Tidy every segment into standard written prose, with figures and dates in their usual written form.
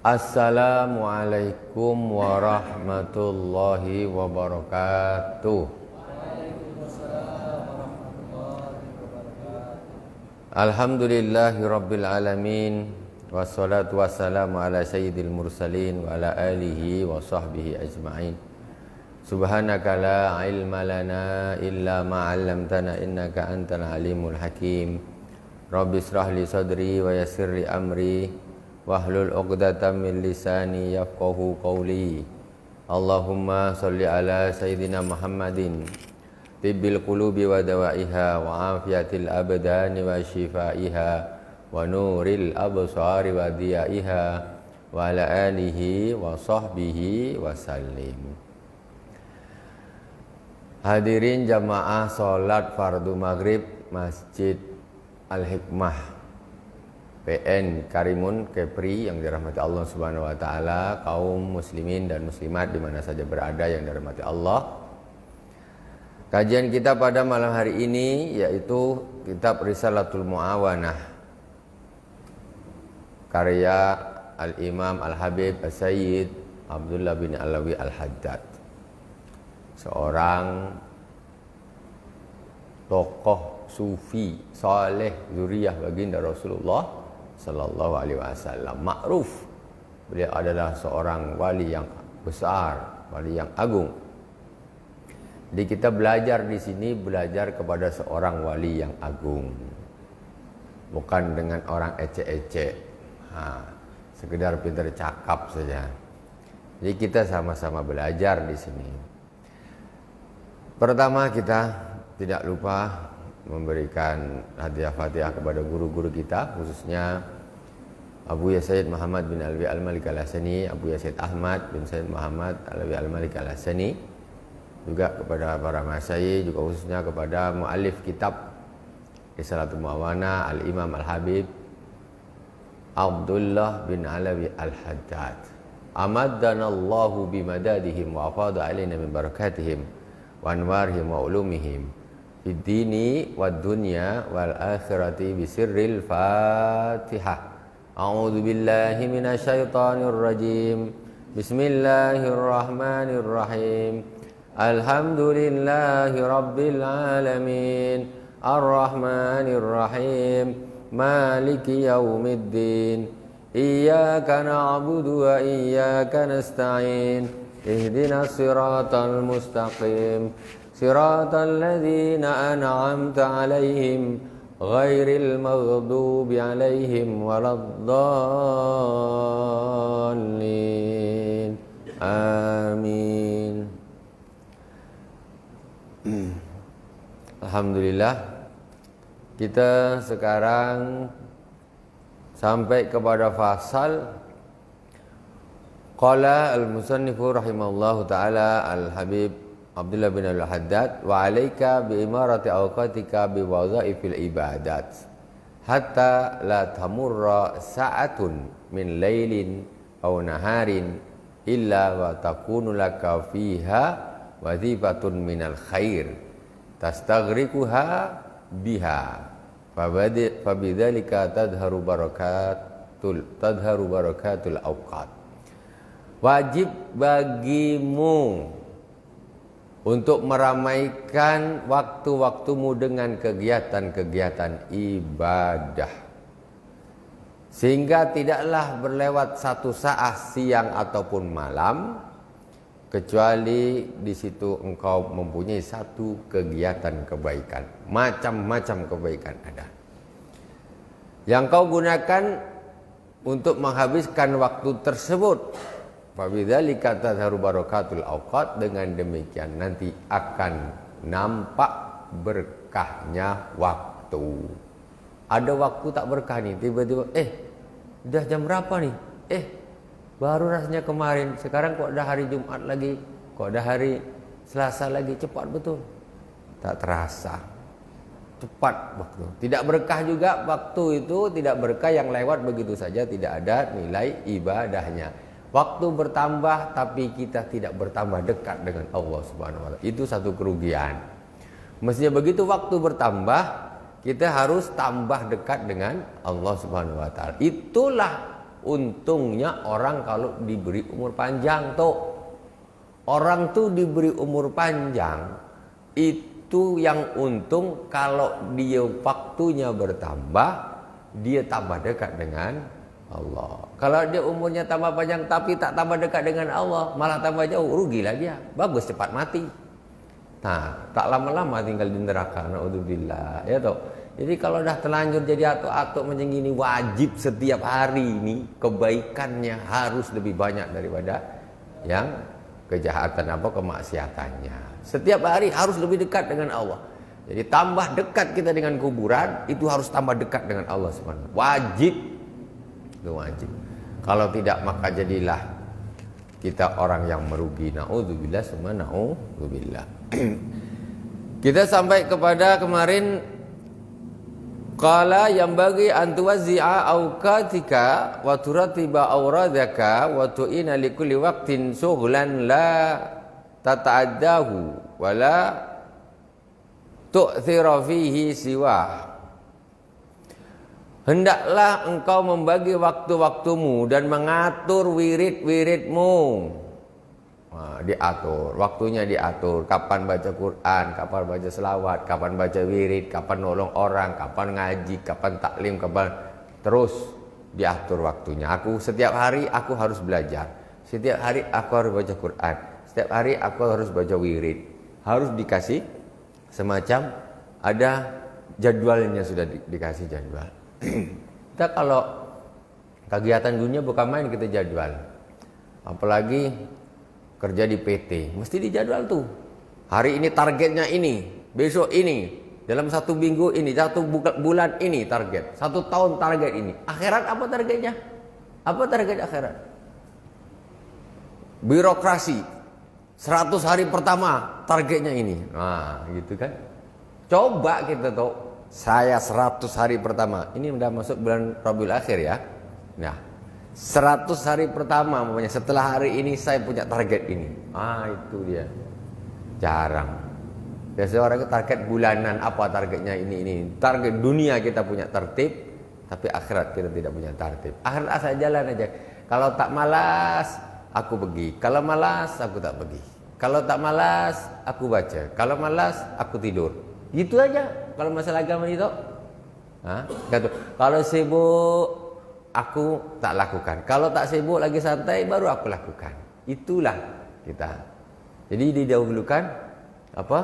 Assalamualaikum warahmatullahi wabarakatuh. Alhamdulillahi rabbil alamin. Wassalatu wassalamu ala sayyidil mursalin wa ala alihi wa sahbihi ajma'in. Subhanaka la ilma lana illa ma 'allamtana innaka antal alimul hakim. Rabbi israh li sadri wa yassir li amri wahlul 'uqdatam min lisani yafqahu qawli. Allahumma shalli ala sayyidina Muhammadin tibbil qulubi wa dawaiha wa afiyatil abdani wa shifaiha wa nuril absari wa diyaiha wa ala alihi wa sahbihi wa sallim. Hadirin jamaah salat fardu maghrib Masjid Al-Hikmah PN Karimun Kepri yang dirahmati Allah Subhanahu wa taala, kaum muslimin dan muslimat di mana saja berada yang dirahmati Allah. Kajian kita pada malam hari ini yaitu kitab Risalatul Muawanah karya Al-Imam Al-Habib As-Sayyid Abdullah bin Alawi Al-Haddad, seorang tokoh sufi saleh zuriyah baginda Rasulullah sallallahu alaihi wasallam. Ma'ruf beliau adalah seorang wali yang besar, wali yang agung. Jadi kita belajar di sini, belajar kepada seorang wali yang agung, bukan dengan orang ecek-ecek, sekedar pintar cakap saja. Jadi kita sama-sama belajar di sini. Pertama, kita tidak lupa memberikan hadiah Fatihah kepada guru-guru kita, khususnya Abu Sayyid Muhammad bin Alwi Al-Malik Al-Hasani, Abu Sayyid Ahmad bin Sayyid Muhammad Alwi Al-Malik Al-Hasani, juga kepada para masyayikh, juga khususnya kepada muallif kitab Risalatul Muawanah Al-Imam Al-Habib Abdullah bin Alawi Al-Haddad. Amaddanallahu bimadadihim wa afada alaina min barakatihim wa anwarihim wa ulumihim fid dini wad dunya wal akhirati bisirril Fatihah. A'udzu billahi minasyaitonir rajim. Bismillahirrahmanirrahim. Alhamdulillahi rabbil alamin. Arrahmanir rahim. Maliki yaumiddin. Iyyaka na'budu wa iyyaka nasta'in. Ihdinas siratal mustaqim. Siratal ladzina an'amta 'alaihim ghairil maghdubi 'alaihim waladdallin. Amin. Alhamdulillah, kita sekarang sampai kepada fasal qala al-musannifu rahimahullahu taala al-Habib Abdullah bin Al-Haddad wa alaika bi imarati awqatika bi wadhaifil ibadat hatta la tamurra sa'atun min lailin aw naharin illa wa takunu laka fiha wadhifatun minal khair tastaghriquha biha fabidzalika tadharu barakatul awqat. Wajib bagimu untuk meramaikan waktu-waktumu dengan kegiatan-kegiatan ibadah, sehingga tidaklah berlewat satu saat siang ataupun malam kecuali di situ engkau mempunyai satu kegiatan kebaikan. Macam-macam kebaikan ada yang kau gunakan untuk menghabiskan waktu tersebut. Fabidzalika tadharu barakatul awqat. Dengan demikian nanti akan nampak berkahnya waktu. Ada waktu tak berkah nih, tiba-tiba udah jam berapa nih? Baru rasanya kemarin, sekarang kok ada hari Jumat lagi, kok ada hari Selasa lagi, cepat betul. Tak terasa. Cepat waktu. Tidak berkah juga waktu itu, tidak berkah yang lewat begitu saja, tidak ada nilai ibadahnya. Waktu bertambah tapi kita tidak bertambah dekat dengan Allah Subhanahu wa taala. Itu satu kerugian. Mestinya begitu waktu bertambah, kita harus tambah dekat dengan Allah Subhanahu wa taala. Itulah Untungnya orang kalau diberi umur panjang tuh. Orang tuh diberi umur panjang itu yang untung kalau dia waktunya bertambah, dia tambah dekat dengan Allah. Kalau dia umurnya tambah panjang tapi tak tambah dekat dengan Allah, malah tambah jauh, rugilah dia. Bagus cepat mati. Nah, tak lama-lama tinggal di neraka. Naudzubillah. Ya toh. Jadi kalau dah terlanjur jadi atuk-atuk macam gini, wajib setiap hari ini kebaikannya harus lebih banyak daripada yang kejahatan apa kemaksiatannya. Setiap hari harus lebih dekat dengan Allah. Jadi tambah dekat kita dengan kuburan, itu harus tambah dekat dengan Allah Subhanahu. Wajib. Itu wajib. Kalau tidak maka jadilah kita orang yang merugi. Naudzubillah summa naudzubillah. Kita sampai kepada kemarin qala yang bagi antuwazi'a auqatika wa turatiba auradaka wa tu'ina likulli waqtin sughlan la tata'addahu wa la tu'thira fihi siwah. Hendaklah engkau membagi waktu-waktumu dan mengatur wirid-wiridmu. Nah, diatur, waktunya diatur. Kapan baca Quran, kapan baca selawat, kapan baca wirid, kapan nolong orang, kapan ngaji, kapan taklim, kapan terus diatur waktunya. Aku setiap hari aku harus belajar. Setiap hari aku harus baca Quran. Setiap hari aku harus baca wirid. Harus dikasih semacam ada jadwalnya, sudah dikasih jadwal. Kita kalau kegiatan dunia bukan main kita jadwal. Apalagi kerja di PT, mesti dijadwal tuh. Hari ini targetnya ini, besok ini, dalam satu minggu ini, satu bulan ini target, satu tahun target ini. Akhirat apa targetnya? Apa target akhirat? Birokrasi, 100 hari pertama targetnya ini. Nah gitu kan. Coba kita tuh, saya 100 hari pertama, ini udah masuk bulan Rabiul Akhir ya. Nah 100 hari pertama, makanya setelah hari ini saya punya target ini. Itu dia. Jarang. Biasanya orang itu target bulanan, apa targetnya ini. Target dunia kita punya tertib, tapi akhirat kita tidak punya tertib. Akhirat asal jalan aja. Kalau tak malas, aku pergi. Kalau malas, aku tak pergi. Kalau tak malas, aku baca. Kalau malas, aku tidur. Gitu aja. Kalau masalah agama itu. Kalau sibuk, aku tak lakukan. Kalau tak sibuk lagi santai, baru aku lakukan. Itulah kita. Jadi didahulukan apa?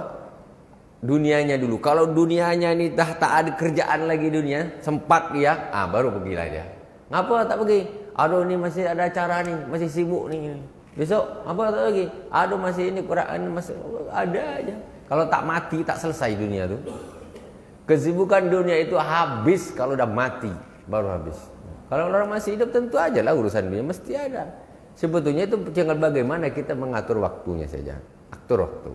Dunianya dulu. Kalau dunianya ini dah tak ada kerjaan lagi dunia, sempat dia, baru pergilah dia. Ngapa tak pergi? Aduh ini masih ada acara nih, masih sibuk nih. Besok apa tak pergi? Aduh masih ini Quran masih ada aja. Kalau tak mati tak selesai dunia tu. Kesibukan dunia itu habis kalau udah mati, baru habis. Kalau orang masih hidup tentu aja lah urusan dunia mesti ada. Sebetulnya itu tinggal bagaimana kita mengatur waktunya saja. Atur waktu.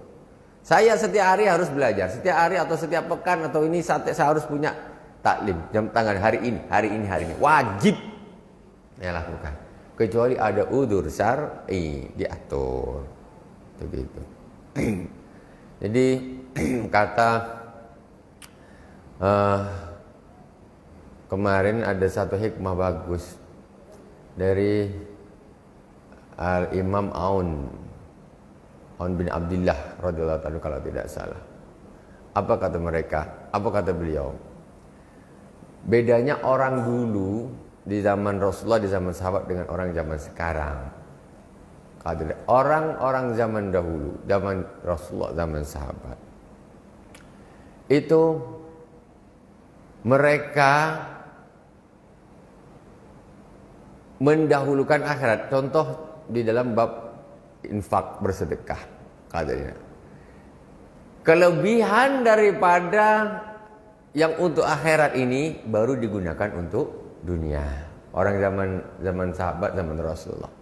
Saya setiap hari harus belajar. Setiap hari atau setiap pekan atau ini saya harus punya taklim. Jam tangan hari ini. Wajib saya lakukan. Kecuali ada udzur syar'i diatur. Begitu. Jadi kata kemarin ada satu hikmah bagus dari Al-Imam Aun bin Abdullah radhiyallahu anhu kalau tidak salah. Apa kata mereka? Apa kata beliau? Bedanya orang dulu di zaman Rasulullah, di zaman sahabat dengan orang zaman sekarang. Orang-orang zaman dahulu, zaman Rasulullah, zaman sahabat, itu mereka mendahulukan akhirat. Contoh di dalam bab infak, bersedekah, katanya. Kelebihan daripada yang untuk akhirat ini baru digunakan untuk dunia. Orang zaman sahabat, zaman Rasulullah.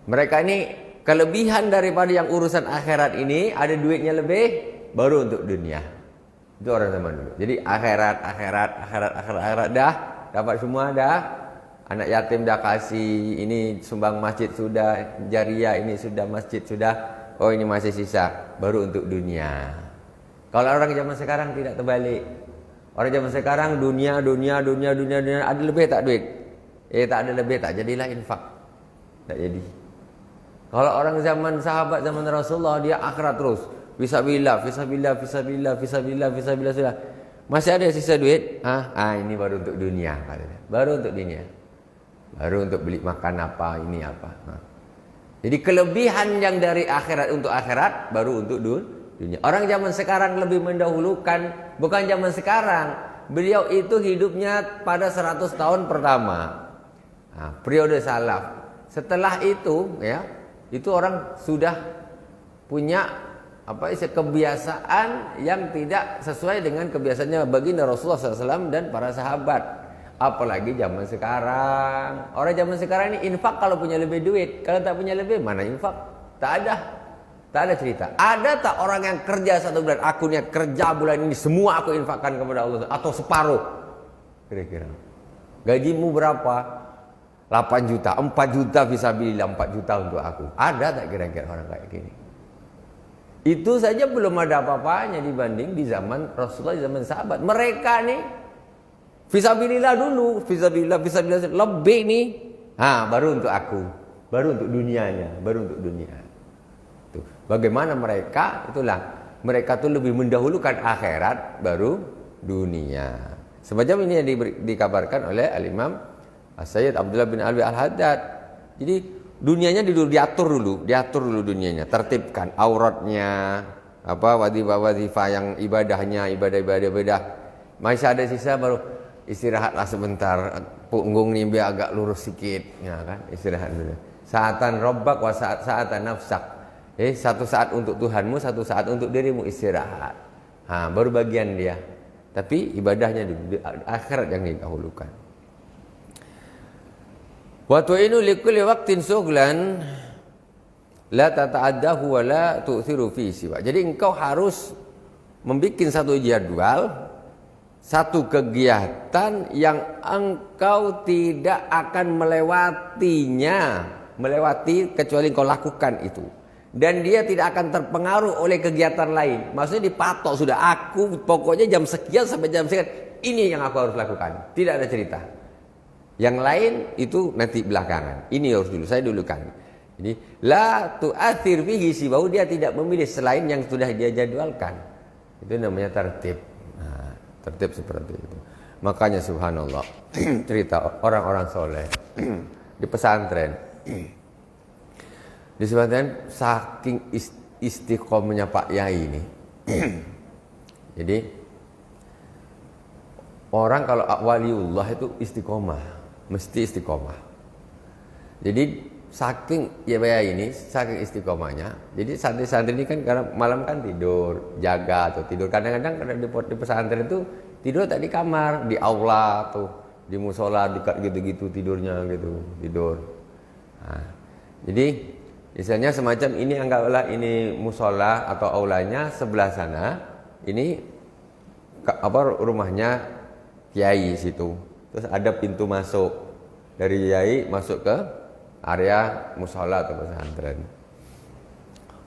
Mereka ini kelebihan daripada yang urusan akhirat ini, ada duitnya lebih, baru untuk dunia. Itu orang zaman dulu. Jadi akhirat dah dapat semua dah. Anak yatim dah kasih, ini sumbang masjid sudah, jariah ini sudah, masjid sudah. Oh ini masih sisa, baru untuk dunia. Kalau orang zaman sekarang tidak terbalik. Orang zaman sekarang dunia, ada lebih tak duit? Tak ada lebih, tak jadilah infak. Tak jadi. Kalau orang zaman sahabat, zaman Rasulullah, dia akhirat terus. Fisabilillah, fisabilillah, fisabilillah, fisabilillah, fisabilillah, sudah. Masih ada sisa duit? Ini baru untuk dunia, katanya. Baru untuk dunia. Baru untuk beli makan apa, ini apa. Jadi kelebihan yang dari akhirat untuk akhirat, baru untuk dunia. Orang zaman sekarang lebih mendahulukan, bukan zaman sekarang. Beliau itu hidupnya pada 100 tahun pertama. Periode salaf. Setelah itu, ya, itu orang sudah punya kebiasaan yang tidak sesuai dengan kebiasaannya baginda Rasulullah SAW dan para sahabat. Apalagi zaman sekarang. Orang zaman sekarang ini infak kalau punya lebih duit. Kalau tak punya lebih, mana infak? Tak ada. Tak ada cerita. Ada tak orang yang kerja 1 bulan, aku niat kerja bulan ini semua aku infakkan kepada Allah, atau separuh? Kira-kira. Gajimu berapa? 8 juta, 4 juta fisabilillah, 4 juta untuk aku. Ada tak kira-kira orang kayak gini? Itu saja belum ada apa-apanya dibanding di zaman Rasulullah, di zaman sahabat. Mereka nih fisabilillah dulu, fisabilillah lebih nih. Baru untuk aku, baru untuk dunianya, baru untuk dunia. Tuh. Bagaimana mereka? Itulah, mereka tuh lebih mendahulukan akhirat baru dunia. Semacam ini yang dikabarkan oleh Al-Imam Sayyid Abdullah bin Alwi Al-Haddad. Jadi dunianya diatur dulu dunianya, tertibkan auratnya, wazifah yang ibadahnya, ibadah. Masih ada sisa, baru istirahatlah sebentar, punggung ini biar agak lurus sedikit, ya kan? Istirahat dulu. Saatan robbak wa saatan nafsak. Satu saat untuk Tuhanmu, satu saat untuk dirimu, istirahat. Baru bagian dia. Tapi ibadahnya dulu, akhirat yang didahulukan. Wa tu'inu likulli waqtin sughlan la tata'addahu wa la tu'thiru fi siwa. Jadi engkau harus membuat satu jadwal, satu kegiatan yang engkau tidak akan melewati kecuali engkau lakukan itu. Dan dia tidak akan terpengaruh oleh kegiatan lain. Maksudnya dipatok sudah, aku pokoknya jam sekian sampai jam sekian, ini yang aku harus lakukan. Tidak ada cerita. Yang lain itu nanti belakangan. Ini harus dulu, saya dulukan. Jadi la tu'athir fihi siwahu, dia tidak memilih selain yang sudah dia jadwalkan. Itu namanya tertib. Tertib seperti itu. Makanya subhanallah, cerita orang-orang soleh di pesantren. Di pesantren saking istiqomahnya Pak Yai ini. Jadi orang kalau waliullah itu istiqomah. Mesti istiqomah. Jadi saking ini, saking istiqomahnya. Jadi santri-santri ini kan karena malam kan tidur, jaga atau tidur. Kadang-kadang di pesantren itu tidur tak di kamar, di aula tuh, di musola dekat gitu-gitu tidurnya gitu, tidur. Jadi misalnya semacam ini, anggaplah ini musola atau aulanya, sebelah sana ini rumahnya kiai situ. Terus ada pintu masuk dari kiai masuk ke area musola atau pesantren.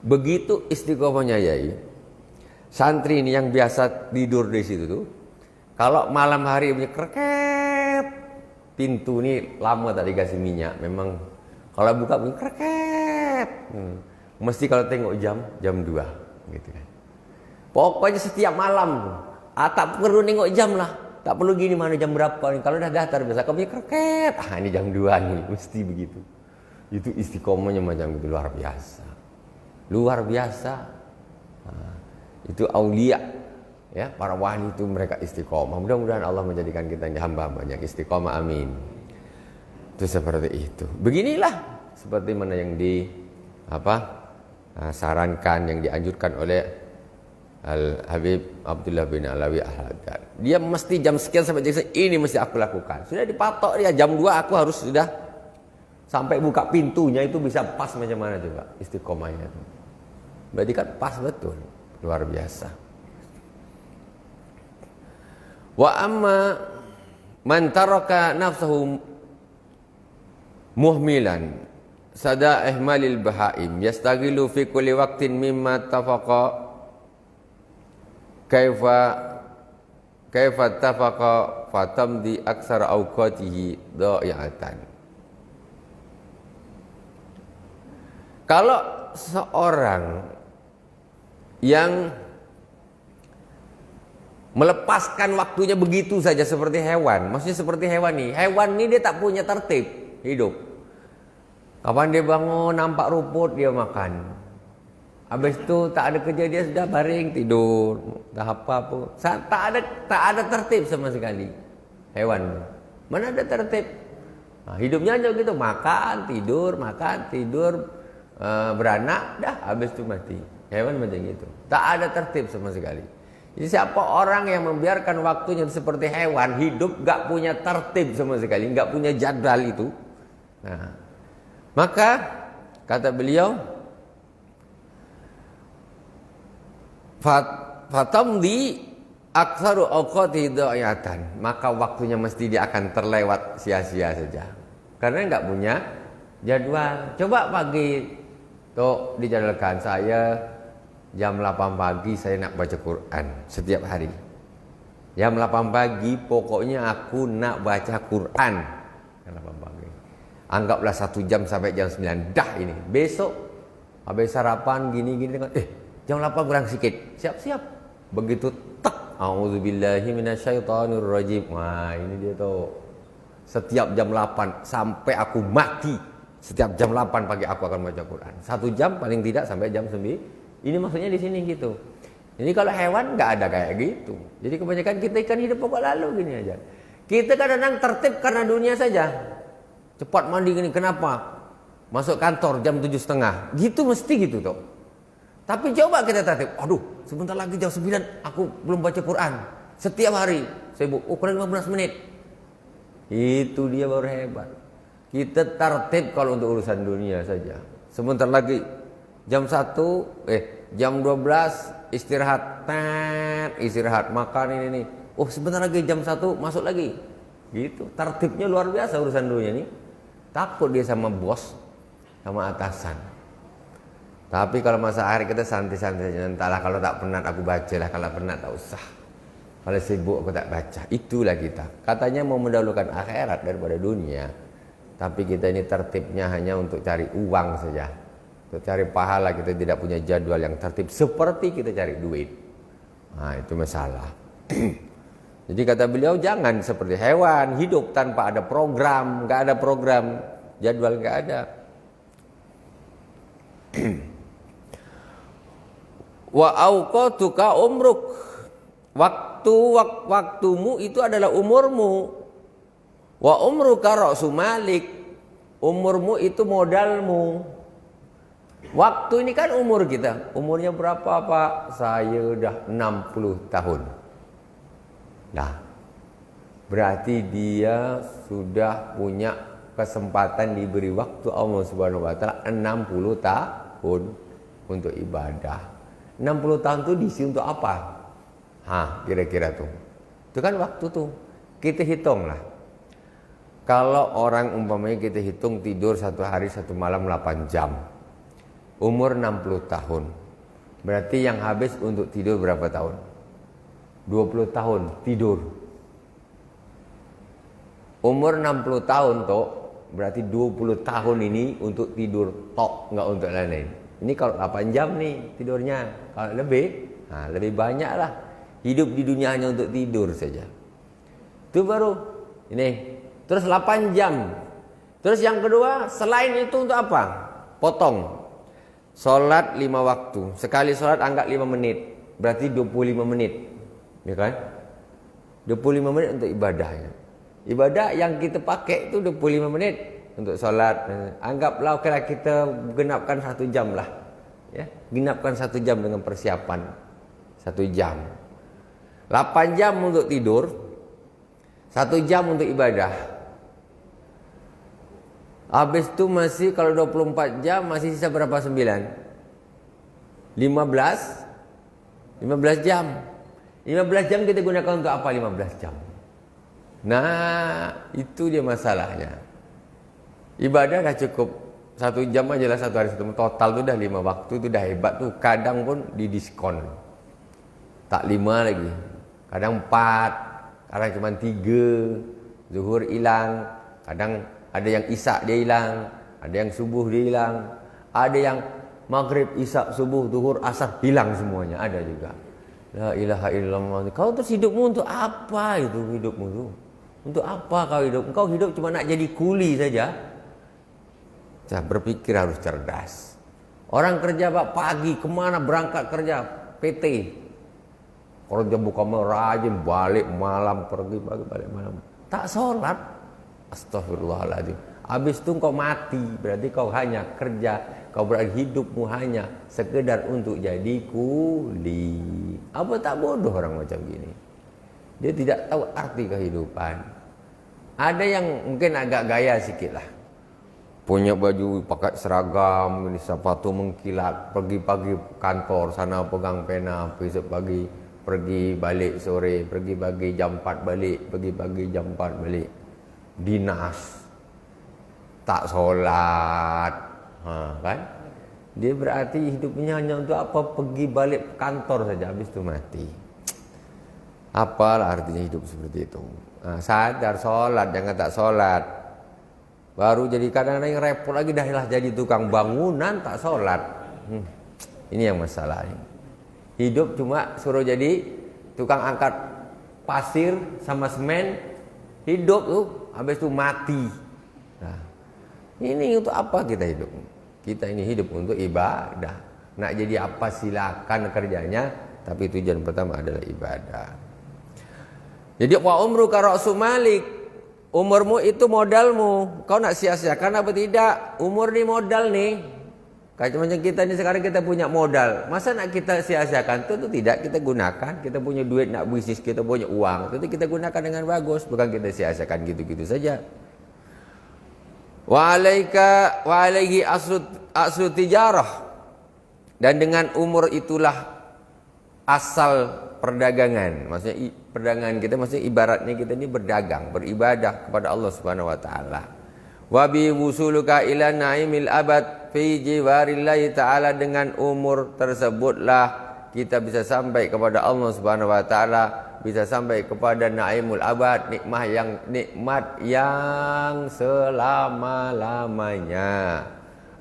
Begitu istiqomahnya kiai, santri ini yang biasa tidur di situ tuh, kalau malam hari bunyi kreket, pintu ini lama tak dikasih minyak, memang kalau buka bunyi kreket, mesti kalau tengok jam 2 gitu kan. Pokoknya setiap malam, tak perlu nengok jam lah. Tak perlu gini mana jam berapa nih. Kalau udah daftar biasa kau punya kreket. Ini jam 2 nih, mesti begitu. Itu istiqomahnya macam itu, luar biasa. Luar biasa. Itu aulia. Ya, para wali itu mereka istiqomah. Mudah-mudahan Allah menjadikan kita hamba-hamba yang istiqomah, amin. Itu seperti itu. Beginilah seperti mana yang sarankan, yang dianjurkan oleh Al-Habib Abdullah bin Alawi Al-Haddad. Dia mesti jam sekian sampai jam sekian, ini mesti aku lakukan. Sudah dipatok dia, jam 2 aku harus sudah sampai buka pintunya itu bisa pas macam mana coba istiqomahnya. Berarti kan pas betul, luar biasa. Wa amma man taraka nafsahu muhmilan sada ihmalil bahaim yastaghilu fi kulli waqtin mimma tafaqa kaifa tafaqa fatamdi aksar awqatihi dha'i'atan. Kalau seorang yang melepaskan waktunya begitu saja seperti hewan, maksudnya seperti hewan ini dia tak punya tertib hidup. Kapan dia bangun nampak rumput dia makan, habis itu tak ada kerja dia sudah baring tidur, tak apa pun, tak ada tertib sama sekali. Hewan mana ada tertib? Nah, hidupnya aja gitu, makan tidur, beranak dah, habis itu mati. Hewan macam gitu, tak ada tertib sama sekali. Jadi siapa orang yang membiarkan waktunya seperti hewan, hidup gak punya tertib sama sekali, gak punya jadwal itu. Nah, maka kata beliau, fatamdi aktsaru awqati dha'i'atan, maka waktunya mesti dia akan terlewat sia-sia saja karena nggak punya jadwal. Coba pagi tuh dijadwalkan, saya jam 8 pagi saya nak baca Quran setiap hari. Jam 8 pagi pokoknya aku nak baca Quran. Jam 8 pagi. Anggaplah 1 jam sampai jam 9. Dah ini. Besok habis sarapan gini-gini dengan jam 8 kurang sikit. Siap-siap. Begitu tak, auzubillahi minasyaitonir rajim. Wah, ini dia tuh. Setiap jam 8 sampai aku mati. Setiap jam 8 pagi aku akan baca Quran. 1 jam paling tidak sampai jam 9. Ini maksudnya di sini gitu. Ini kalau hewan nggak ada kayak gitu. Jadi kebanyakan kita ikan hidup pokok lalu gini aja. Kita kadang-kadang tertib karena dunia saja. Cepat mandi gini, kenapa? Masuk kantor jam 7:30. Gitu mesti gitu tuh. Tapi coba kita tertib. Aduh, sebentar lagi jam 9 aku belum baca Quran. Setiap hari sibuk. Kurang 15 menit. Itu dia baru hebat. Kita tertib kalau untuk urusan dunia saja. Sebentar lagi jam 1, jam 12 istirahat, istirahat, makan ini. Oh, sebentar lagi jam 1 masuk lagi. Gitu. Tertibnya luar biasa urusan dunia ini. Takut dia sama bos, sama atasan. Tapi kalau masa akhir kita santai-santai saja. Entahlah, kalau tak penat aku baca lah, kalau penat tak usah. Kalau sibuk aku tak baca. Itulah kita. Katanya mau mendahulukan akhirat daripada dunia. Tapi kita ini tertibnya hanya untuk cari uang saja. Untuk cari pahala, kita tidak punya jadwal yang tertib seperti kita cari duit. Nah, itu masalah. Jadi kata beliau, jangan seperti hewan hidup tanpa ada program, nggak ada program, jadwal nggak ada. Wa auqatuka umruk, waktumu itu adalah umurmu. Wa umruka ra'su malik, umurmu itu modalmu. Waktu ini kan umur kita. Umurnya berapa Pak? Saya udah 60 tahun. Nah, berarti dia sudah punya kesempatan diberi waktu Allah Subhanahu wa taala 60 tahun untuk ibadah. 60 tahun itu diisi untuk apa? Kira-kira tuh. Itu kan waktu tuh. Kita hitung lah. Kalau orang umpamanya kita hitung tidur 1 hari 1 malam 8 jam. Umur 60 tahun. Berarti yang habis untuk tidur berapa tahun? 20 tahun tidur. Umur 60 tahun toh, berarti 20 tahun ini untuk tidur tok, nggak untuk lain-lain. Ini kalau 8 jam nih tidurnya. Kalau lebih, lebih banyak lah. Hidup di dunia hanya untuk tidur saja. Itu baru ini. Terus 8 jam. Terus yang kedua, selain itu untuk apa? Potong. Sholat 5 waktu. Sekali sholat anggap 5 menit. Berarti 25 menit. Ya kan? 25 menit untuk ibadahnya. Ibadah yang kita pakai itu 25 menit untuk sholat. Anggaplah kita genapkan 1 jam lah. Ya, genapkan 1 jam dengan persiapan 1 jam. 8 jam untuk tidur, 1 jam untuk ibadah. Habis itu masih kalau 24 jam masih sisa berapa 9? 15 jam. 15 jam kita gunakan untuk apa 15 jam? Nah, itu dia masalahnya. Ibadah dah cukup 1 jam aja lah 1 hari 1 total tu dah 5 waktu tu dah hebat tu. Kadang pun didiskon. Tak 5 lagi. Kadang 4. Kadang cuma 3, zuhur hilang, kadang ada yang isya dia hilang, ada yang subuh dia hilang, ada yang maghrib, isya, subuh, zuhur, asar hilang semuanya, ada juga. La ilaha illallah. Kau terus hidupmu untuk apa itu hidupmu tu? Untuk apa kau hidup? Kau hidup cuma nak jadi kuli saja. Saya berpikir harus cerdas. Orang kerja pagi kemana berangkat kerja? PT. Kerja buka merajin balik malam, pergi pagi balik malam. Tak sholat. Astagfirullahaladzim. Habis itu kau mati, berarti kau hanya kerja, kau berarti hidupmu hanya sekedar untuk jadi kuli. Apa tak bodoh orang macam gini? Dia tidak tahu arti kehidupan. Ada yang mungkin agak gaya sikit lah. Punya baju pakai seragam, sepatu mengkilat, pergi pagi kantor sana pegang pena, besok pagi pergi balik sore, pergi pagi jam 4 balik, pergi pagi jam 4 balik. Dinas. Tak solat, kan? Dia berarti hidupnya hanya untuk apa? Pergi balik kantor saja, habis itu mati. Apalah artinya hidup seperti itu? Sadar solat, jangan tak solat. Baru jadi kadang-kadang yang repot lagi, dah jadi tukang bangunan tak solat. Ini yang masalah ini. Hidup cuma suruh jadi tukang angkat pasir sama semen, hidup tuh, habis itu mati. Nah, ini untuk apa kita hidup? Kita ini hidup untuk ibadah. Nak jadi apa silakan kerjanya, tapi tujuan pertama adalah ibadah. Jadi wa umruka ra'su malik, umurmu itu modalmu. Kau nak sia-siakan apa tidak? Umur ni modal nih. Kayak macam kita ni sekarang kita punya modal. Masa nak kita sia-siakan? Tentu tidak, kita gunakan. Kita punya duit nak bisnis, kita punya uang. Tentu kita gunakan dengan bagus, bukan kita sia-siakan gitu-gitu saja. Wa alaihi aslu tijarah, dan dengan umur itulah asal perdagangan. Maksudnya perdagangan kita, maksudnya ibaratnya kita ini berdagang, beribadah kepada Allah Subhanahu wa taala. Wa bi wusuluka ila naimil abad fi jiwarillahi taala, dengan umur tersebutlah kita bisa sampai kepada Allah Subhanahu wa taala, bisa sampai kepada naimul abad, nikmat yang selama-lamanya.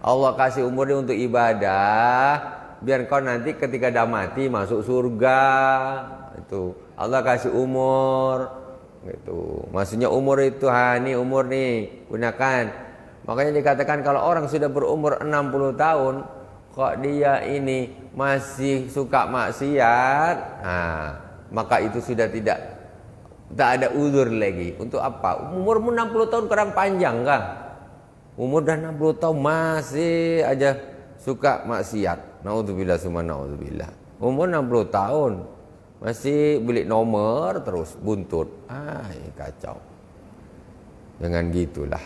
Allah kasih umur dia untuk ibadah, biar kau nanti ketika dah mati masuk surga. Itu Allah kasih umur gitu. Maksudnya umur itu ini umur nih gunakan. Makanya dikatakan kalau orang sudah berumur 60 tahun kok dia ini masih suka maksiat, maka itu sudah tak ada uzur lagi. Untuk apa? Umurmu 60 tahun kurang panjang kah? Umur dah 60 tahun masih aja suka maksiat. Naudzubillah summa naudzubillah. Umur 60 tahun masih beli nomor terus buntut. Kacau. Jangan gitulah.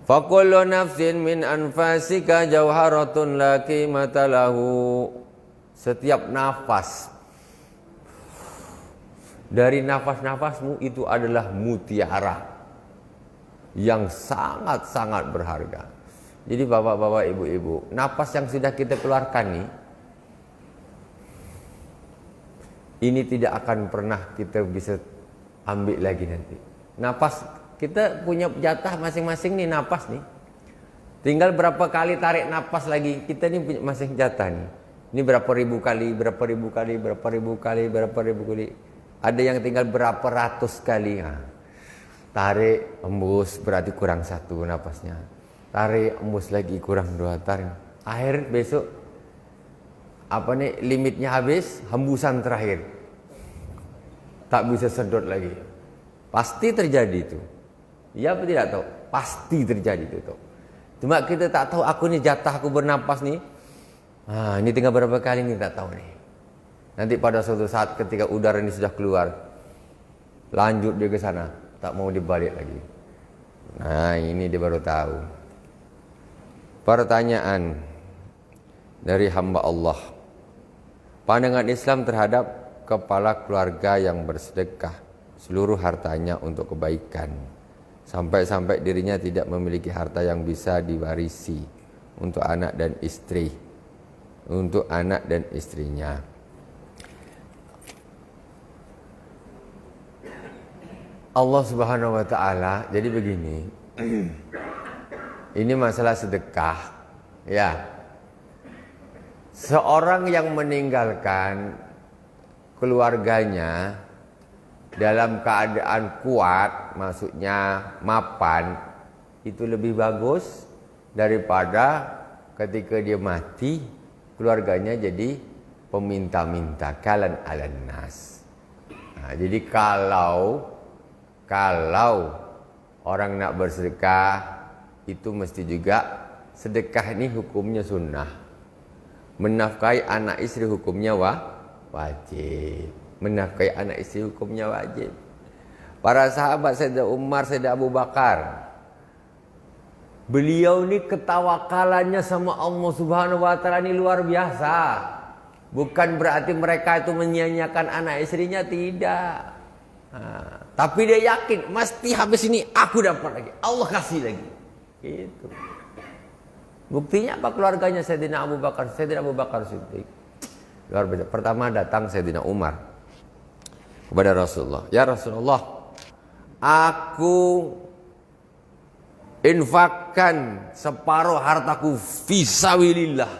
Fakullu nafsin min anfasika jauharatun la qimata lahu. Setiap nafas dari nafas-nafasmu itu adalah mutiara yang sangat-sangat berharga. Jadi bapak-bapak, ibu-ibu, nafas yang sudah kita keluarkan nih, ini tidak akan pernah kita bisa ambil lagi nanti. Nafas kita punya jatah masing-masing nih, nafas nih. Tinggal berapa kali tarik nafas lagi, kita nih punya masing jatah nih. Ini berapa ribu kali, berapa ribu kali, berapa ribu kali, berapa ribu kali. Ada yang tinggal berapa ratus kali. Tarik, embus, berarti kurang 1 nafasnya. Tarik, embus lagi, kurang 2. Tarik. Akhir besok limitnya habis, hembusan terakhir. Tak bisa sedot lagi. Pasti terjadi itu. Ya apa tidak tahu? Pasti terjadi itu. Cuma kita tak tahu, aku ni jatah aku bernapas nih. Ini tinggal berapa kali ni tak tahu nih. Nanti pada suatu saat ketika udara ini sudah keluar, lanjut dia ke sana, tak mau dibalik lagi. Ini dia baru tahu. Pertanyaan dari hamba Allah. Pandangan Islam terhadap kepala keluarga yang bersedekah seluruh hartanya untuk kebaikan, sampai-sampai dirinya tidak memiliki harta yang bisa diwarisi untuk anak dan istri, untuk anak dan istrinya. Allah Subhanahu wa taala, jadi begini. Ini masalah sedekah, ya. Seorang yang meninggalkan keluarganya dalam keadaan kuat, maksudnya mapan, itu lebih bagus daripada ketika dia mati keluarganya jadi peminta-minta, kalan alan nas. Nah, jadi kalau orang nak bersedekah itu mesti juga sedekah ini hukumnya sunnah. Menafkahi anak istri hukumnya wajib. Menafkahi anak istri hukumnya wajib. Para sahabat Sayyidina Umar, Sayyidina Abu Bakar, beliau ni ketawakalannya sama Allah Subhanahu wa taala ni luar biasa. Bukan berarti mereka itu menyia-nyiakan anak istrinya, tidak. Tapi dia yakin mesti habis ini aku dapat lagi, Allah kasih lagi. Gitu. Buktinya apa? Keluarganya Sayyidina Abu Bakar, Sayyidina Abu Bakar Siddiq. Luar biasa. Pertama datang Sayyidina Umar kepada Rasulullah. Ya Rasulullah, aku infakkan separuh hartaku fisabilillah.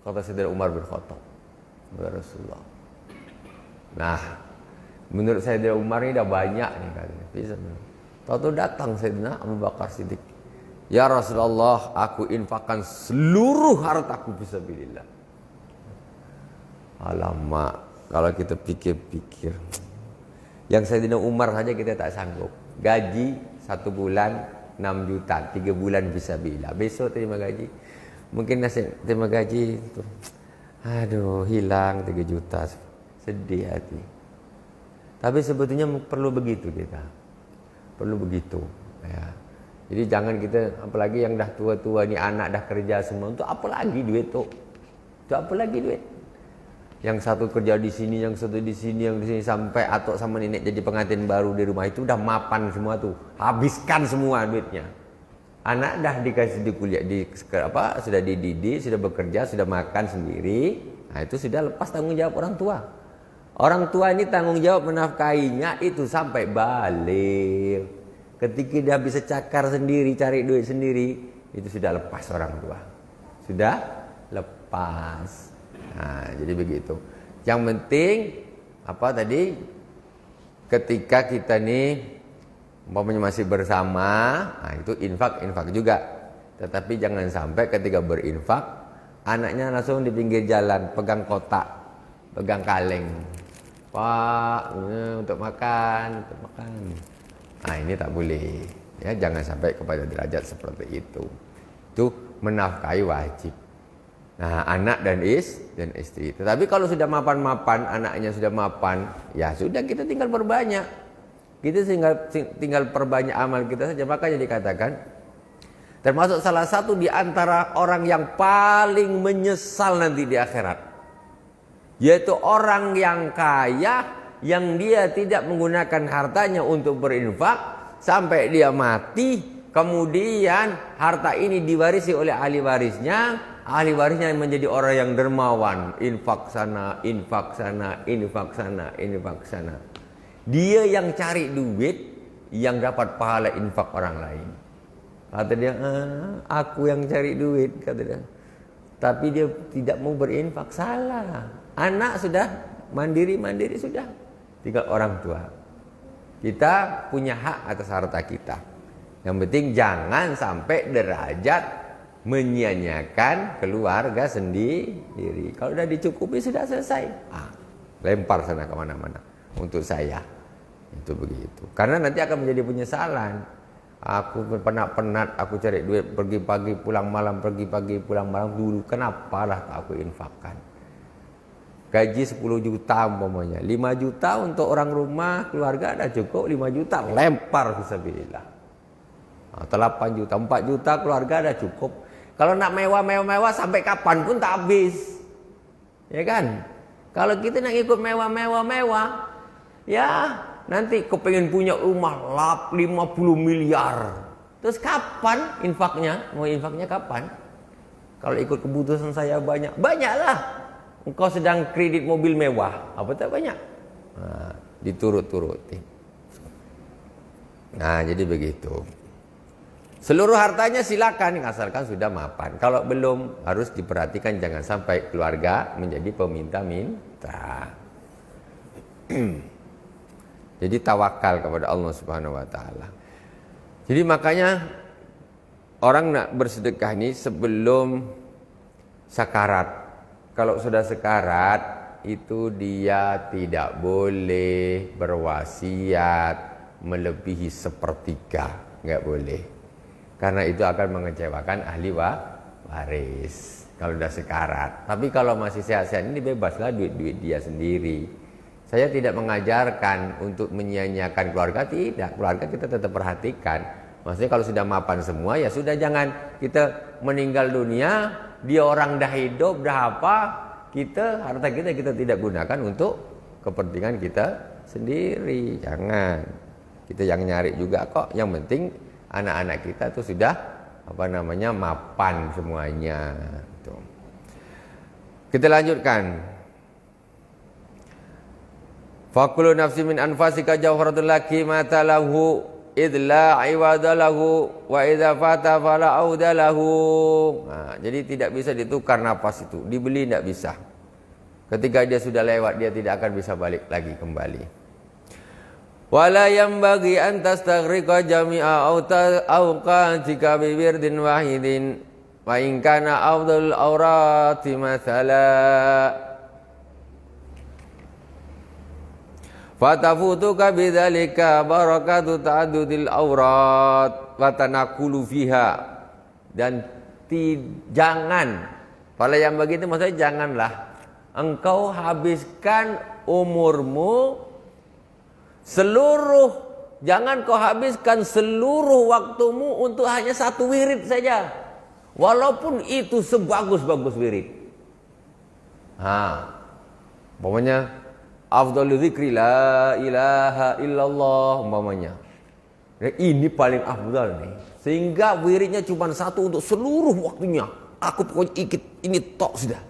Kata Sayyidina Umar bin Khattab kepada Rasulullah. Nah, menurut Sayyidina Umar ini dah banyak nih katanya. Tahu-tahu datang Sayyidina Abu Bakar Siddiq. Ya Rasulullah, aku infakkan seluruh hartaku fisabilillah. Alamak, kalau kita pikir-pikir, yang Sayyidina Umar saja kita tak sanggup. Gaji 1 bulan 6 juta, 3 bulan fisabilillah. Besok terima gaji, mungkin nasib terima gaji itu, aduh hilang 3 juta, sedih hati. Tapi sebetulnya perlu begitu kita, perlu begitu. Ya. Jadi jangan kita, apalagi yang dah tua-tua ni, anak dah kerja semua, untuk apa lagi duit tu? Untuk apa lagi duit? Yang satu kerja di sini, yang satu di sini, yang di sini, sampai atuk sama nenek jadi pengantin baru di rumah itu dah mapan semua tu, habiskan semua duitnya. Anak dah dikasih di kuliah, sudah dididik, sudah bekerja, sudah makan sendiri. Nah itu sudah lepas tanggung jawab orang tua. Orang tua ini tanggung jawab menafkahinya itu sampai balik. Ketika dia bisa cakar sendiri, cari duit sendiri, itu sudah lepas orang tua. Sudah lepas. Nah, jadi begitu. Yang penting apa tadi? Ketika kita nih umpamanya masih bersama, nah itu infak juga. Tetapi jangan sampai ketika berinfak, anaknya langsung di pinggir jalan, pegang kotak, pegang kaleng. Pak, untuk makan. Nah ini tak boleh. Ya, jangan sampai kepada derajat seperti itu. Itu menafkahi wajib. Nah, anak dan istri. Tetapi kalau sudah mapan-mapan, anaknya sudah mapan, ya sudah, kita tinggal perbanyak. Kita tinggal perbanyak amal kita saja. Makanya dikatakan, termasuk salah satu di antara orang yang paling menyesal nanti di akhirat, yaitu orang yang kaya, yang dia tidak menggunakan hartanya untuk berinfak sampai dia mati, kemudian harta ini diwarisi oleh ahli warisnya. Ahli warisnya menjadi orang yang dermawan, infak sana, infak sana, infak sana, infak sana. Dia yang cari duit, yang dapat pahala infak orang lain. Kata dia, aku yang cari duit, kata dia. Tapi dia tidak mau berinfak, salah. Anak sudah mandiri sudah, tinggal orang tua. Kita punya hak atas harta kita. Yang penting jangan sampai derajat menyia-nyiakan keluarga sendiri. Kalau sudah dicukupi sudah selesai. Lempar sana kemana-mana untuk saya. Itu begitu. Karena nanti akan menjadi penyesalan. Aku penat, aku cari duit, pergi pagi pulang malam, pergi pagi pulang malam. Dulu kenapa lah tak aku infakkan? Gaji 10 juta umpamanya, 5 juta untuk orang rumah, keluarga ada cukup, 5 juta lempar fisabilillah. Atau 8 juta, 4 juta keluarga ada cukup. Kalau nak mewah sampai kapan pun tak habis. Ya kan? Kalau kita nak ikut mewah, ya nanti kau pengen punya rumah 50 miliar. Terus kapan infaknya? Mau infaknya kapan? Kalau ikut kebutuhan saya banyaklah. Engkau sedang kredit mobil mewah, apa tak banyak? Diturut-turuti. Nah, jadi begitu. Seluruh hartanya silakan, asalkan sudah mapan. Kalau belum, harus diperhatikan jangan sampai keluarga menjadi peminta-minta. Jadi tawakal kepada Allah Subhanahu wa taala. Jadi makanya orang nak bersedekah ini sebelum sakarat. Kalau sudah sekarat, itu dia tidak boleh berwasiat melebihi sepertiga, nggak boleh. Karena itu akan mengecewakan ahli waris kalau sudah sekarat. Tapi kalau masih sehat-sehat ini bebaslah duit-duit dia sendiri. Saya tidak mengajarkan untuk menyia-nyiakan keluarga, tidak. Keluarga kita tetap perhatikan. Maksudnya kalau sudah mapan semua, ya sudah, jangan kita meninggal dunia, dia orang dah hidup, dah apa, harta kita tidak gunakan untuk kepentingan kita sendiri. Jangan. Kita yang nyari juga kok. Yang penting anak-anak kita tuh sudah mapan semuanya. Tuh. Kita lanjutkan. Fakulu nafsi min anfasika jawharatul laki mata lahu idla iwadalahu wa idza fata fala audalahu. Nah, jadi tidak bisa ditukar nafas itu, dibeli tidak bisa. Ketika dia sudah lewat, dia tidak akan bisa balik lagi kembali. Wala yanbaghi an tastaghriqa jami'a awqatika bi wirdin wahidin wa in kana afdalul awrati mathala fatafutuka bidzalika barakatu ta'addudil awrat wa tanaqulu fiha. Dan jangan, wala yanbaghi itu maksudnya janganlah engkau habiskan umurmu jangan kau habiskan seluruh waktumu untuk hanya satu wirid saja, walaupun itu sebagus-bagus wirid. Umpamanya afdhalu dzikri la ilaha illallah umpamanya. Ini paling afdal nih, sehingga wiridnya cuma satu untuk seluruh waktunya. Aku pokoknya ikut ini tok sudah.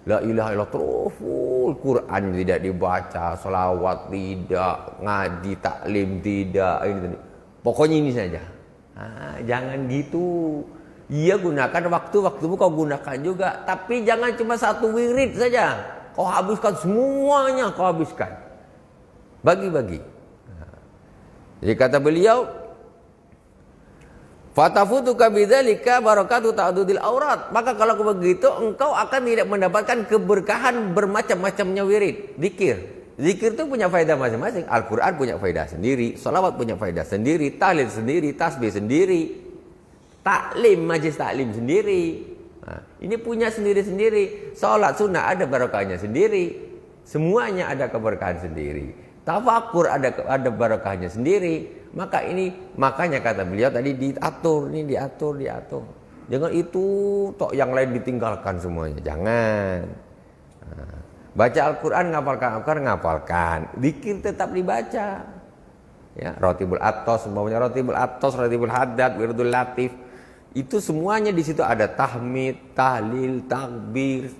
La ilaha illallah terus full, Quran tidak dibaca, salawat tidak, ngaji taklim tidak, ini. Pokoknya ini saja. Jangan gitu. Iya, gunakan waktumu kau gunakan juga, tapi jangan cuma satu wirid saja. Kau habiskan semuanya, kau habiskan. Bagi-bagi. Jadi kata beliau, fatafutuka bidzalika barakatu ta'dudil aurat. Maka kalau begitu engkau akan tidak mendapatkan keberkahan bermacam-macamnya wirid, zikir. Zikir itu punya faedah masing-masing. Al-Qur'an punya faedah sendiri, salawat punya faedah sendiri, tahlil sendiri, tasbih sendiri, taklim, majlis taklim sendiri. Ini punya sendiri-sendiri. Salat sunnah ada barakahnya sendiri. Semuanya ada keberkahan sendiri. Tafakur ada barakahnya sendiri. Makanya kata beliau tadi diatur. Jangan itu tok yang lain ditinggalkan semuanya. Jangan. Baca Al-Quran, ngapalkan. Zikir tetap dibaca. Ya, Rotibul Atos, Rotibul Haddad, Wirdul Latif. Itu semuanya di situ ada tahmid, tahlil, takbir,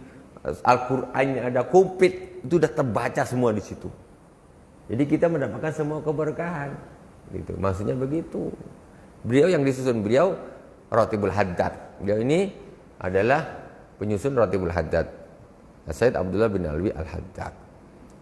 Al-Qur'annya ada kumplit, itu sudah terbaca semua di situ. Jadi kita mendapatkan semua keberkahan. Gitu. Maksudnya begitu. Beliau yang disusun Rotibul Haddad. Beliau ini adalah penyusun Rotibul Haddad. Sayyid Abdullah bin Alwi Al-Haddad.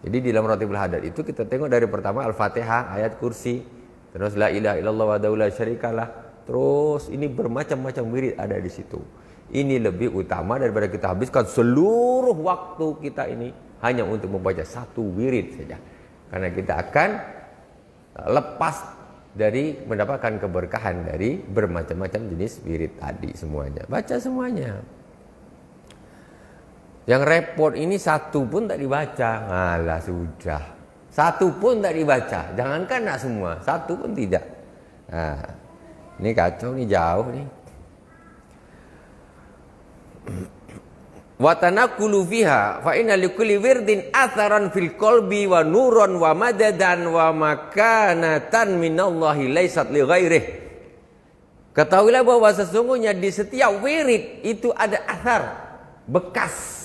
Jadi di dalam Rotibul Haddad itu kita tengok dari pertama Al-Fatihah, ayat kursi, terus la ilaha illallah wahdahu la syarikalah. Terus ini bermacam-macam wirid ada di situ. Ini lebih utama daripada kita habiskan seluruh waktu kita ini hanya untuk membaca satu wirid saja. Karena kita akan lepas dari mendapatkan keberkahan dari bermacam-macam jenis wirid tadi semuanya. Baca semuanya. Yang repot ini satu pun tak dibaca. Ngalah sudah. Satu pun tak dibaca. Jangankan nak semua, satu pun tidak. Nah, ini kacau, ini jauh nih. Wa tanaqulu fiha fa inna likulli wirdin atharan fil qalbi wa nuran wa madadan wa makanatan minallahi laysat li ghairihi. Ketahuilah bahwa sesungguhnya di setiap wirid itu ada athar, bekas.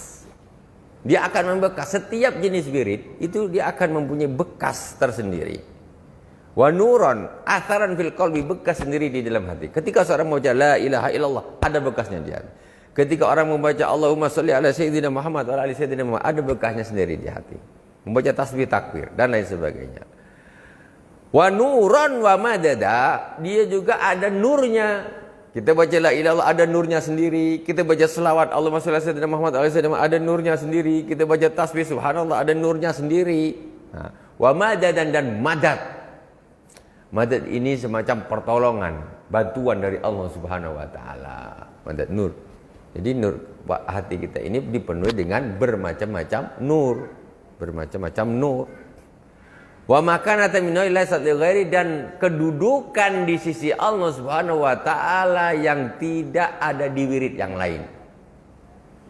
Dia akan membekas. Setiap jenis wirid itu dia akan mempunyai bekas tersendiri. Wa nuron atharan fil qalbi, bekas sendiri di dalam hati. Ketika seorang membaca la ilaha illallah, ada bekasnya di hati. Ketika orang membaca Allahumma sholli ala sayyidina Muhammad wa ala ali sayyidina Muhammad, ada bekasnya sendiri di hati. Membaca tasbih takbir dan lain sebagainya. Wa nuron wa madada, dia juga ada nurnya. Kita baca la ilaha illallah, ada nurnya sendiri. Kita baca selawat Allahumma sholli ala sayyidina Muhammad wa ala ali sayyidina Muhammad, ada nurnya sendiri. Kita baca tasbih subhanallah, ada nurnya sendiri. Nah, wa madadan, dan madad. Madad ini semacam pertolongan, bantuan dari Allah Subhanahu wa taala. Madad nur. Jadi nur hati kita ini dipenuhi dengan bermacam-macam nur, bermacam-macam nur. Wa makanatan min ghairi, dan kedudukan di sisi Allah Subhanahu wa taala yang tidak ada di wirid yang lain.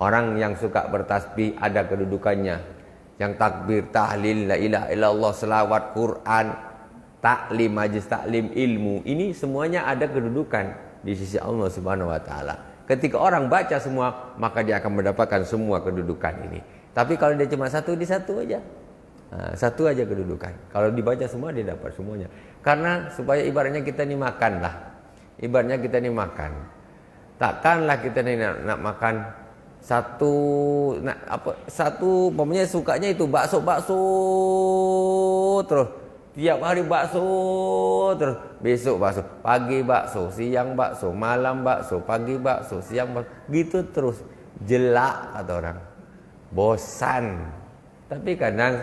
Orang yang suka bertasbih ada kedudukannya. Yang takbir, tahlil, la ilaha illallah, selawat, Quran, taklim, majlis taklim, ilmu, ini semuanya ada kedudukan di sisi Allah Subhanahu wa taala. Ketika orang baca semua, maka dia akan mendapatkan semua kedudukan ini. Tapi kalau dia cuma satu, di satu aja. Nah, satu aja kedudukan. Kalau dibaca semua, dia dapat semuanya. Karena supaya ibaratnya kita ini makan lah. Ibaratnya kita ini makan. Takkanlah kita ini nak makan satu, pokoknya sukanya itu bakso terus. Tiap hari bakso terus, besok bakso, pagi bakso, siang bakso, malam bakso, pagi bakso, siang bakso, gitu terus. Jelak kata orang, bosan. Tapi kadang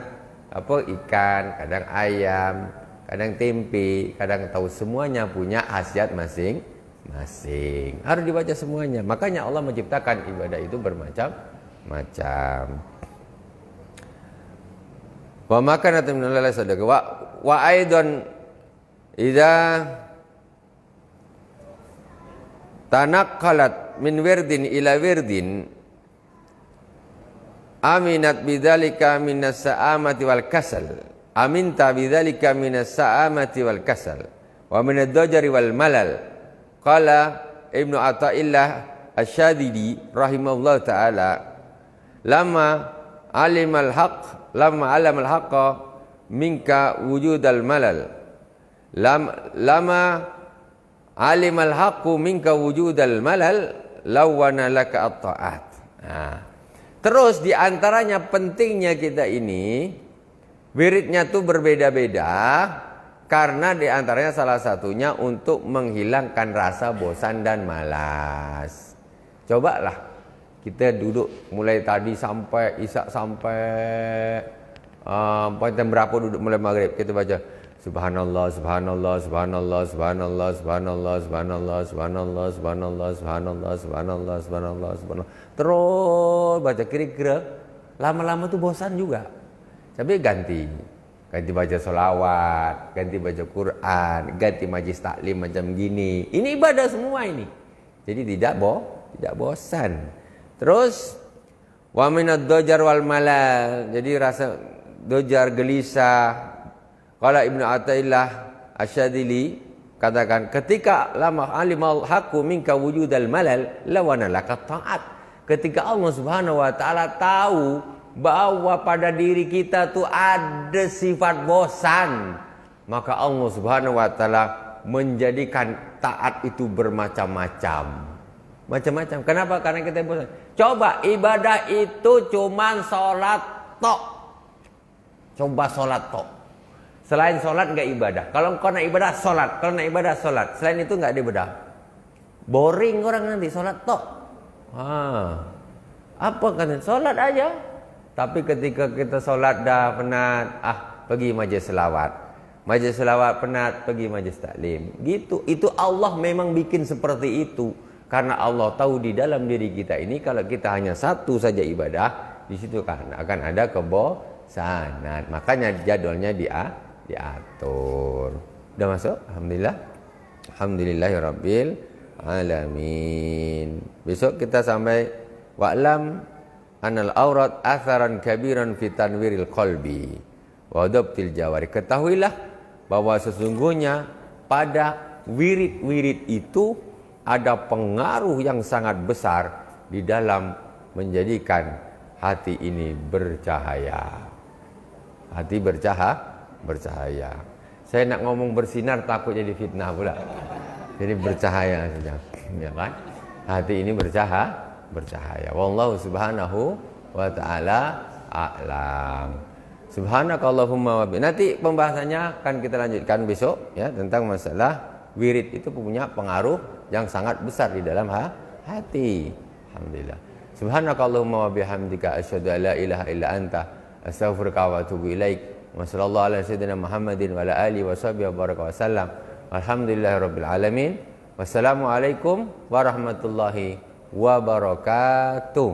ikan, kadang ayam, kadang tempe, kadang tahu, semuanya punya khasiat masing-masing. Harus dibaca semuanya. Makanya Allah menciptakan ibadah itu bermacam-macam. Wa makanatun min Allah sadaqah wa aidan idza tanaqqalat min wirdin ila wirdin aminat bidzalika minas sa'amati wal kasal, aminta bidzalika minas sa'amati wal kasal wa minad dajari wal malal. Qala Ibnu Athaillah Asy-Syadili rahimahullah taala, lama alimal haqqa minka wujudal malal, lama alimal haqqu minka wujudal malal lawana laka at-ta'at. Nah, terus diantaranya pentingnya kita ini, wiridnya tuh berbeda-beda, karena diantaranya salah satunya untuk menghilangkan rasa bosan dan malas. Cobalah kita duduk mulai tadi sampai isya, sampai jam berapa duduk mulai maghrib, kita baca subhanallah subhanallah subhanallah subhanallah subhanallah subhanallah subhanallah subhanallah subhanallah subhanallah subhanallah subhanallah, terus baca, kira-kira lama-lama tuh bosan juga. Tapi ganti baca sholawat, ganti baca Quran, ganti majlis taklim macam gini. Ini ibadah semua ini. Jadi tidak bosan. Terus wa minad dojar wal malal, jadi rasa dojar, gelisah. Qala Ibnu Athaillah Asy-Syadili katakan, ketika lama alimal haqqu minka wujudal malal lawana laka ta'at. Ketika Allah Subhanahu wa taala tahu bahwa pada diri kita tuh ada sifat bosan, maka Allah Subhanahu wa taala menjadikan taat itu bermacam-macam. Macam-macam. Kenapa? Karena kita bosan. Coba ibadah itu cuman sholat tok. Coba sholat tok. Selain sholat nggak ibadah. Kalau kau nak ibadah sholat, kalau nak ibadah sholat. Selain itu nggak ada ibadah. Boring orang nanti sholat tok. Apa kan? Sholat aja. Tapi ketika kita sholat dah penat, pergi majlis selawat. Majlis selawat penat, pergi majlis taklim. Gitu. Itu Allah memang bikin seperti itu. Karena Allah tahu di dalam diri kita ini, kalau kita hanya satu saja ibadah, di situ kan akan ada kebosanan. Makanya jadwalnya diatur. Udah masuk? Alhamdulillah. Alhamdulillahirabbil alamin. Besok kita sampai wa'lam anal aurat atharan kabiran fi tanwiril qalbi wa dabtil jawari. Ketahuilah bahwa sesungguhnya pada wirid-wirid itu ada pengaruh yang sangat besar di dalam menjadikan hati ini bercahaya. Hati bercahaya. Saya nak ngomong bersinar takut jadi fitnah pula. Jadi bercahaya saja, ya kan? Hati ini bercahaya. Wallahu subhanahu wa ta'ala a'lam. Subhanakallahumma wa bihamdika. Nanti pembahasannya akan kita lanjutkan besok ya, tentang masalah wirid itu punya pengaruh yang sangat besar di dalam hati. Alhamdulillah. Subhanakallahumma wa bihamdika asyhadu an la ilaha illa anta astaghfiruka wa atubu ilaik. Wa sallallahu ala sayyidina Muhammadin wa ala alihi wa sahbihi wa baraka wa sallam. Alhamdulillahirabbil alamin. Wassalamualaikum warahmatullahi wabarakatuh.